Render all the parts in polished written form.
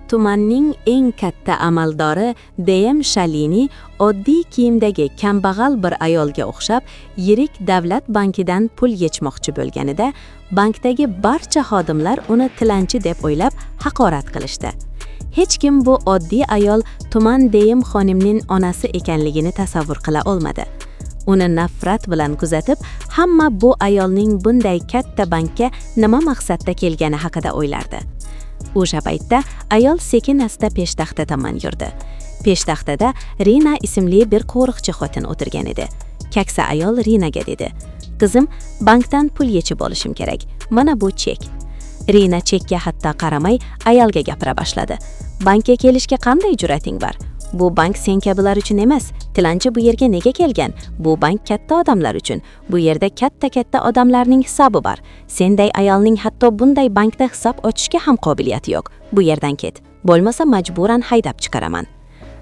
tumanning eng katta amaldori DM Shalini oddiy kiyimdagi kambag'al bir ayolga o'xshab yirik davlat bankidan pul yechmoqchi bo'lganida bankdagi barcha xodimlar uni tilanchi deb o'ylab haqorat qilishdi. Hech kim bu oddiy ayol tuman DM xonimning onasi ekanligini tasavvur qila olmadi. Uni nafrat bilan kuzatib, hamma bu ayolning bunday katta bankka nima maqsadda kelgani haqida o'ylardi. O'sha paytda ayol sekin-asta peshtaxta tomon yurdi. Peshtaxtada Rina ismli bir qo'riqchi xotin o'tirgan edi. Keksa ayol Rinaga dedi: "Qizim, bankdan pul yechib olishim kerak. Mana bu chek." Rina chekka hatto qaramay ayolga gapira boshladi. "Bankka kelishga qanday jur'ating bor? Bu bank sen kabilar uchun emas. Tilanchi bu yerga nega kelgan? Bu bank katta odamlar uchun. Bu yerda katta odamlarning hisobi bor. Senday ayolning hatto bunday bankda hisob ochishga ham qobiliyati yo'q. Bu yerdan ket. Bo'lmasa majburan haydab chiqaraman."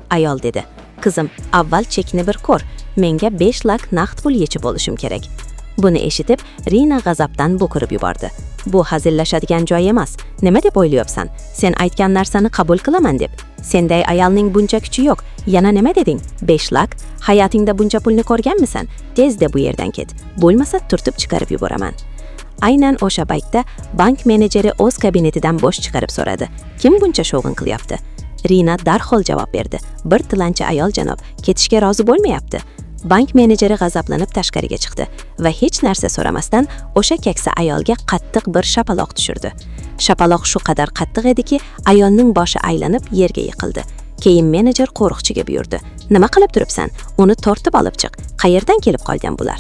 Ayol dedi: "Qizim, avval chekni bir ko'r. Menga 5 lak naqd pul yechib olishim kerak." Buni eshitib, Rina g'azabdan bo'kirib yubordi. "Bu hazillashadigan joy emas. Nima deb o'ylayapsan? Sen aytgan narsani qabul qilaman deb. Senday ayolning buncha kuchi yo'q. Yana nima deding? 5 lak? Hayotingda buncha pulni ko'rganmisan? Tezda bu yerdan ket. Bo'lmasa turtib chiqarib yuboraman." Aynan o'sha paytda bank menejeri o'z kabinetidan bosh chiqarib so'radi: "Kim buncha shovg'in qilyapti?" Rina darhol javob berdi: "Bir tilanchi ayol janob, ketishga rozi bo'lmayapti." Bank menejeri g'azablanib tashqariga chiqdi va hech narsa so'ramasdan o'sha keksa ayolga qattiq bir shapaloq tushirdi. Shapaloq shu qadar qattiq ediki, ayolning boshi aylanib yerga yiqildi. Keyin menejer qo'riqchiga buyurdi: "Nima qilib turibsan? Uni tortib olib chiq. Qayerdan kelib qolgan bular?"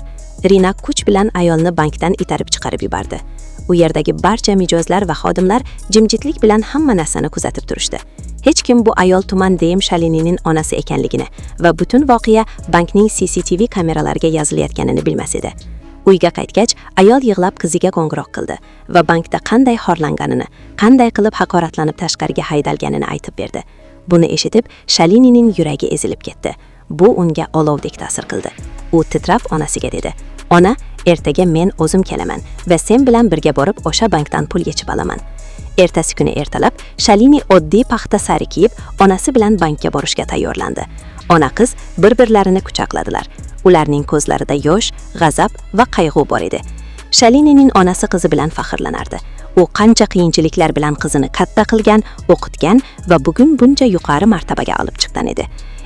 Rina kuch bilan ayolni bankdan itarib chiqarib yubordi. U yerdagi barcha mijozlar va xodimlar jimjitlik bilan hamma narsani kuzatib turishdi. Hech kim bu ayol tuman DM Shalinining onasi ekanligini va butun voqea bankning CCTV kameralariga yozilayotganini bilmas edi. Uyga qaytgach, ayol yig'lab qiziga qo'ng'iroq qildi va bankda qanday xorlanganini, qanday qilib haqoratlanib tashqariga haydalganini aytib berdi. Buni eshitib, Shalinining yuragi ezilib ketdi. Bu unga olovdek ta'sir qildi. U titrab onasiga dedi: "Ona, ertaga men o'zim kelaman va sen bilan birga borib o'sha bankdan pul yechib olaman." Ertasi kuni ertalab Shalini oddiy paxta sari kiyib, onasi bilan bankka borishga tayyorlandi. Ona qiz bir-birlarini quchoqladilar. Ularning ko'zlarida yosh, g'azab va qayg'u bor edi. Shalinining onasi qizi bilan faxrlanardi. U qancha qiyinchiliklar bilan qizini katta qilgan, o'qitgan va bugun buncha yuqori martabaga olib chiqqan edi.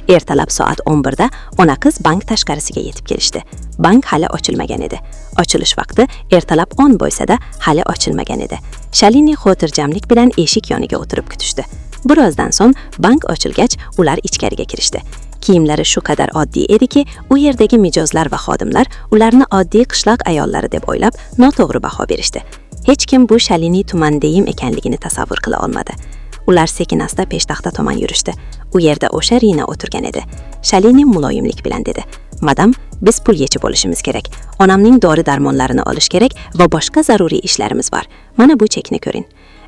Ertalab soat 11 da ona qiz bank tashqarisiga yetib kelishdi. Bank hali ochilmagan edi. Ochilish vaqti ertalab 10 bo'lsa-da hali ochilmagan edi. Shalini xotirjamlik bilan eshik yoniga o'tirib kutishdi. Birozdan so'ng bank ochilgach, ular ichkariga kirishdi. Kiyimlari shu qadar oddiy ediki, u yerdagi mijozlar va xodimlar ularni oddiy qishloq ayollari deb o'ylab, noto'g'ri baho berishdi. Hech kim bu Shalini tuman deyim ekanligini tasavvur qila olmadi. Ular sekin-asta peshtaxta tomon yurishdi. U yerda o'sha Rina o'tirgan edi. Shalini muloyimlik bilan dedi: "Madam, biz pul yechib olishimiz kerak. Onamning dori-darmonlarini olish kerak va boshqa zaruriy ishlarimiz bor. Mana bu chekni ko'ring."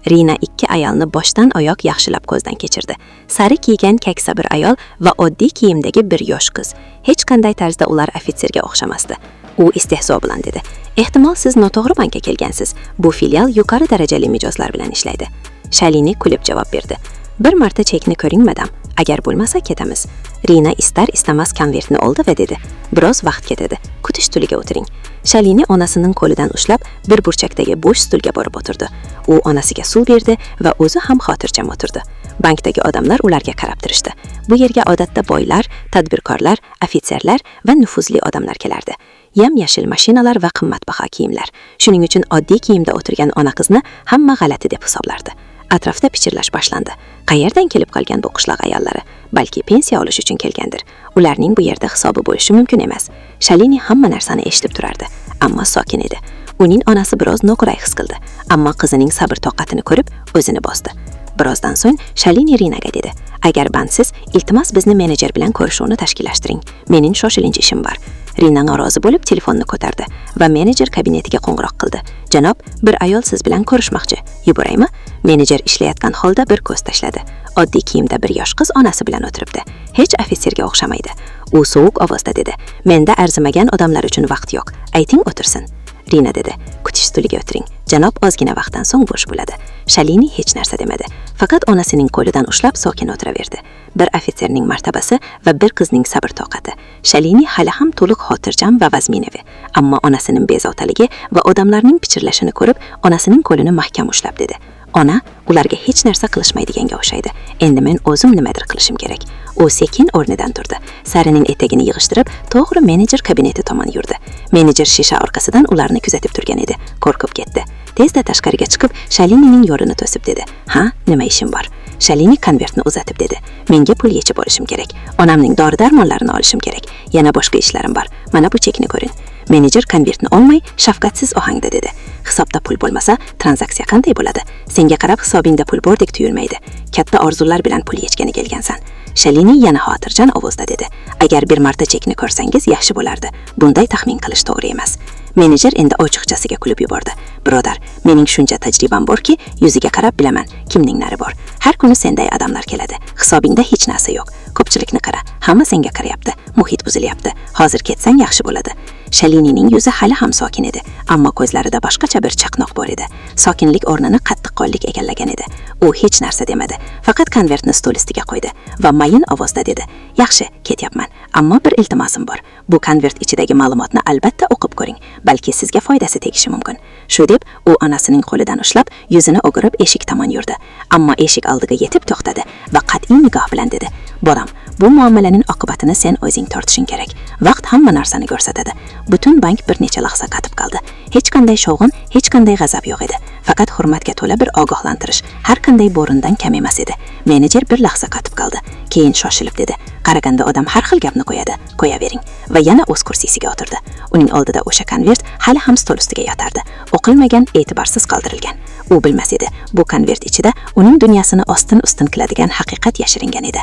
Rina ikki ayolni boshdan oyoq yaxshilab ko'zdan kechirdi. Sari kiygan keksa bir ayol va oddiy kiyimdagi bir yosh qiz. Hech qanday tarzda ular ofitserga o'xshamasdi. U istehzo bilan dedi: "Ehtimol siz noto'g'ri bankka kelgansiz. Bu filial yuqori darajali mijozlar bilan ishlaydi." Shalini kulib javob berdi: "Bir marta chekni ko'ring, madam. Agar bo'lmasa ketamiz." Rina istar-istamas konvertni oldi va dedi: "Biroz vaqt ketadi. Kutish stuliga o'tiring." Shalini onasining qo'lidan ushlab, bir burchakdagi bo'sh stulga borib o'tirdi. U onasiga suv berdi va o'zi ham xotirjam o'tirdi. Bankdagi odamlar ularga qarab turishdi. Bu yerga odatda boylar, tadbirkorlar, ofitserlar va nufuzli odamlar kelardi. Yam-yashil mashinalar va qimmatbaho kiyimlar. Shuning uchun oddiy kiyimda o'tirgan ona qizni hamma g'alati deb hisoblardi. Atrofda pichirlash boshlandi. Qayerdan kelib qolgan bu qishloq ayollari? Balki pensiya olish uchun kelgandir. Ularning bu yerda hisobi bo'lishi mumkin emas. Shalini hamma narsani eshitib turardi, ammo sokin edi. Uning onasi biroz noqulay his qildi, ammo qizining sabr-toqatini ko'rib, o'zini bosdi. Birozdan so'ng Shalini Rinaga dedi: "Agar bandsiz, iltimos bizni menejer bilan ko'rishuvni tashkillashtiring. Mening shoshilinch ishim bor." Rina norozi bo'lib telefonni ko'tardi va menejer kabinetiga qo'ng'iroq qildi. "Janob, bir ayol siz bilan ko'rishmoqchi. Yuboraymi?" Menejer ishlayotgan holda bir ko'z tashladi. Oddiy kiyimda bir yosh qiz onasi bilan o'tiribdi. Hech ofitserga o'xshamaydi. U sovuq ovozda dedi: "Menda arzimagan odamlar uchun vaqt yo'q. Ayting o'tirsin." Rina dedi. Kutish stuliga o'tiring. Janob ozgina vaqtdan so'ng bo'sh bo'ladi. Shalini hech narsa demadi. Faqat onasining qo'lidan ushlab sokin o'tiraverdi. Bir ofitserning martabasi va bir qizning sabr-toqati. Shalini hali ham to'liq xotirjam va vazminavi, ammo onasining bezovtaligi va odamlarning pichirlashini ko'rib, onasining qo'lini mahkam ushlab dedi. Ona ularga hech narsa qilishmaydiganga o'xshaydi. Endi men o'zim nimadir qilishim kerak. U sekin o'rnidan turdi. Sarining etagini yig'ishtirib, to'g'ri menejer kabineti tomon yurdi. Menejer shisha orqasidan ularni kuzatib turgan edi. Qo'rqib ketdi. Tezda tashqariga chiqib, Shalinining yo'lini to'sib dedi. "Ha, nima ishim bor?" Shalini konvertni uzatib dedi. "Menga pul yechib olishim kerak. Onamning dori-darmonlarini olishim kerak. Yana boshqa ishlarim bor. Mana bu chekni ko'ring." Menejer konvertni olmay, shafqatsiz ohangda dedi. "Hisobda pul bo'lmasa, tranzaksiya qanday bo'ladi? Senga qarab hisobingda pul bordek tuyulmaydi. Katta orzular bilan pul yechgani kelgansan." Shalini yana xotirjam ovozda dedi. "Agar bir marta chekni ko'rsangiz yaxshi bo'lardi. Bunday taxmin qilish to'g'ri emas." Menejer endi ochiqchasiga kulib yubordi. "Birodar, mening shuncha tajribam borki, yuziga qarab bilaman, kimning nari bor. Har kuni senday odamlar keladi. Hisobingda hech narsa yo'q. Ko'pchilikni qara, hamma senga qarayapti. Muhit buzilyapti. Hozir ketsang yaxshi bo'ladi." Shalinining yuzi hali ham sokin edi, ammo ko'zlarida boshqacha bir chaqnoq bor edi. Sokinlik o'rnini qattiqqo'llik egallagan edi. U hech narsa demadi, faqat konvertni stol ustiga qo'ydi va mayin ovozda dedi. "Yaxshi, ketyapman, ammo bir iltimosim bor. Bu konvert ichidagi ma'lumotni albatta o'qib ko'ring, balki sizga foydasi tegishi mumkin." Shu deb, u onasining qo'lidan ushlab, yuzini o'girib eshik tomon yurdi. Ammo eshik oldiga yetib to'xtadi va qat'iy nigoh bilan dedi. "Bolam, bu muomalaning oqibatini sen o'zing tortishing kerak. Vaqt hamma narsani ko'rsatadi." Butun bank bir necha lahza qotib qoldi. Hech qanday shovg'in, hech qanday g'azab yo'q edi. Faqat hurmatga to'la bir ogohlantirish har qanday bo'rindan kam emas edi. Menejer bir lahza qotib qoldi. Keyin shoshilib dedi. "Qaraganda odam har xil gapni qo'yadi. Qo'yavering." Va yana o'z kursisiga o'tirdi. Uning oldida o'sha konvert hali ham stol ustiga yotardi. O'qilmagan, e'tiborsiz qoldirilgan. U bilmas edi, bu konvert ichida uning dunyosini ostin-ustin qiladigan haqiqat yashiringan edi.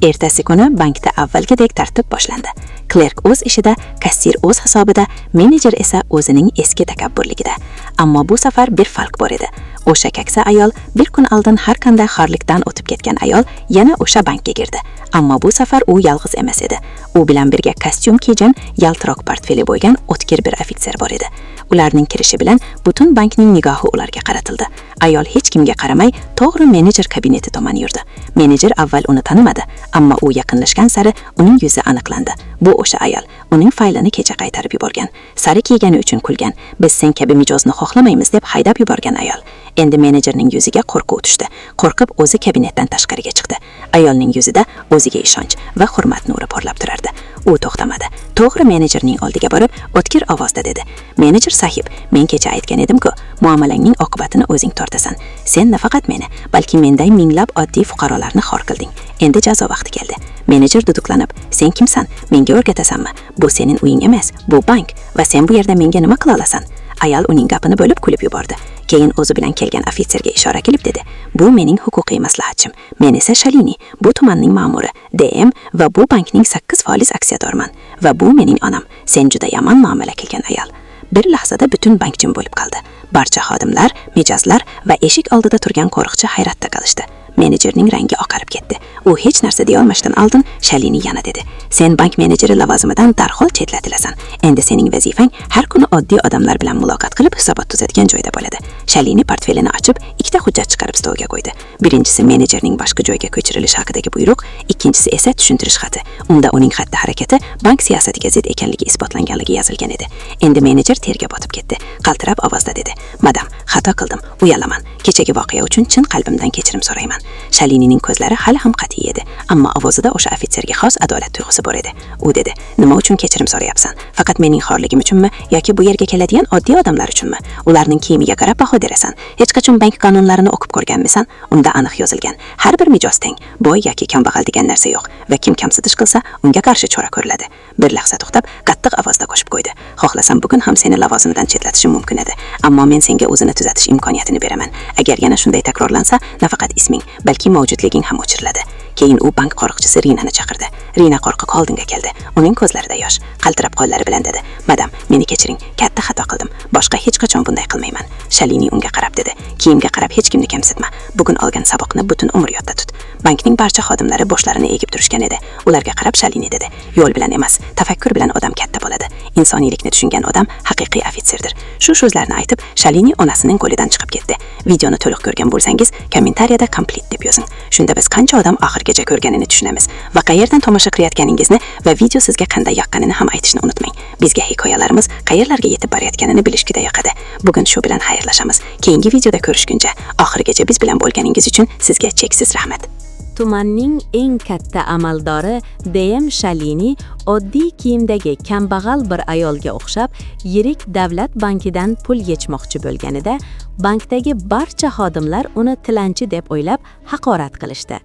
Ertasi kuni bankda avvalgidek tartib boshlandi. Klerk o'z ishida, kassir o'z hisobida, menejer esa o'zining eski takabburligida. Ammo bu safar bir farq bor edi. O'sha keksa ayol, bir kun oldin har qanday xorlikdan o'tib ketgan ayol yana o'sha bankka girdi. Ammo bu safar u yolg'iz emas edi. U bilan birga kostyum kiygan, yaltiroq portfeli bo'lgan o'tkir bir ofitser bor edi. Ularning kirishi bilan butun bankning nigohi ularga qaratildi. Ayol hech kimga qaramay, to'g'ri menejer kabineti tomon yurdi. Menejer avval uni tanimadi, ammo u yaqinlashgan sari uning yuzi aniqlandi. Bu o'sha ayol. Uning faylini kecha qaytarib yuborgan. Sari kiygani uchun kulgan. "Biz sen kabi mijozni xohlamaymiz" deb haydab yuborgan ayol. Endi menejerning yuziga qo'rquv tushdi. Qo'rqib o'zi kabinetdan tashqariga chiqdi. Ayolning yuzida o'ziga ishonch va hurmat nuri porlab turardi. U to'xtamadi. To'g'ri menejerning oldiga borib, o'tkir ovozda dedi. "Menejer sahib, men kecha aytgan edim-ku, muomalangning oqibatini o'zing tortasan. Sen nafaqat meni, balki menday minglab oddiy fuqarolarni xor qilding. Endi jazo vaqti keldi." Menejer duduqlanib, "Sen kimsan? Menga o'rgatasanmi? Bu sening uying emas, bu bank va sen bu yerda menga nima qila olasan?" Ayol uning gapini bo'lib kulib yubordi. Keyin o'zi bilan kelgan ofitserga ishora qilib dedi. "Bu mening huquqiy maslahatchim. Men esa Shalini, bu tumanning ma'muri, DM va bu bankning 8% aksiyadorman. Va bu mening onam. Sen juda yomon muomala qilgan ayol." Bir lahzada butun bank jim bo'lib qoldi. Barcha xodimlar, mijozlar va eshik oldida turgan qo'riqchi hayratda qolishdi. Menejerning rangi oqarib ketdi. U hech narsa deya olmasdan oldin Shalini yana dedi. "Sen bank menejeri lavozimidan darhol chetlatilasan. Endi sening vazifang har kuni oddiy odamlar bilan muloqot qilib hisobot tuzadigan joyda bo'ladi." Shalini portfelini ochib, ikkita hujjat chiqarib stolga qo'ydi. Birinchisi menejerning boshqa joyga ko'chirilishi haqidagi buyruq, ikkinchisi esa tushuntirish xati. Unda uning xatti-harakati bank siyosatiga zid ekanligi isbotlanganligi yozilgan edi. Endi menejer terga botib ketdi. Qaltirab ovozda dedi. "Madam, xato qildim. Uyalaman. Kechagi voqea uchun chin qalbimdan kechirim so'rayman." Shalinining ko'zlari hali ham qat'iy edi, ammo ovozida o'sha ofitserga xos adolat tuyg'usi bor edi. U dedi: "Nima uchun kechirim so'rayapsan? Faqat mening xorligim uchunmi yoki bu yerga keladigan oddiy odamlar uchunmi? Ularning kiyimiga qarab baho berasan. Hech qachon bank qonunlarini o'qib ko'rganmisan? Unda aniq yozilgan. Har bir mijoz teng, boy yoki kambag'al degan narsa yo'q va kim kamsitish qilsa, unga qarshi chora ko'riladi." Bir lahza to'xtab, qattiq ovozda qo'shib qo'ydi. "Xohlasam bugun ham seni lavozimdan chetlatishim mumkin edi, ammo men senga o'zini tuzatish imkoniyatini beraman. Agar yana shunday takrorlansa, nafaqat isming, balki mavjudliging ham o'chiriladi." Keyin u bank qo'riqchisi Rinani chaqirdi. Rina qo'rqib oldinga keldi. Uning ko'zlarida yosh, qaltirab qo'llari bilan dedi: "Madam, meni kechiring. Katta xato qildim. Boshqa hech qachon bunday qilmayman." Shalini unga qarab dedi: "Kiyimga qarab hech kimni kamsitma. Bugun olgan saboqni butun umr yodda tut. Bankning barcha xodimlari boshlarini egib turishgan edi. Ularga qarab Shalini dedi: "Yo'l bilan emas, tafakkur bilan odam katta bo'ladi. Insoniylikni tushungan odam haqiqiy ofitserdir." Shu so'zlarni aytib, Shalini onasining qo'lidan chiqib ketdi. Videoni to'liq ko'rgan bo'lsangiz, kommentariyada complete deb yozing. Shunda biz qancha odam oxirigacha ko'rganini tushunamiz va qayerdan tomosha qilayotganingizni va video sizga qanday yoqqanini ham aytishni unutmang. Bizga hikoyalarimiz qayerlarga yetib borayotganini bilish juda yoqadi. Bugun shu bilan xayrlashamiz. Keyingi videoda ko'rishguncha, oxirigacha biz bilan bo'lganingiz uchun sizga cheksiz rahmat. Tumanning eng katta amaldori DM Shalini oddiy kiyimdagi kambag'al bir ayolga o'xshab yirik davlat bankidan pul yechmoqchi bo'lganida, bankdagi barcha xodimlar uni tilanchi deb o'ylab haqorat qilishdi.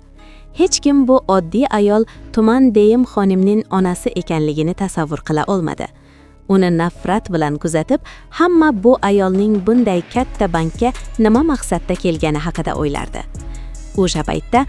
Hech kim bu oddiy ayol tuman DM xonimning onasi ekanligini tasavvur qila olmadi. Uni nafrat bilan kuzatib, hamma bu ayolning bunday katta bankka nima maqsadda kelgani haqida o'ylardi. O'sha paytda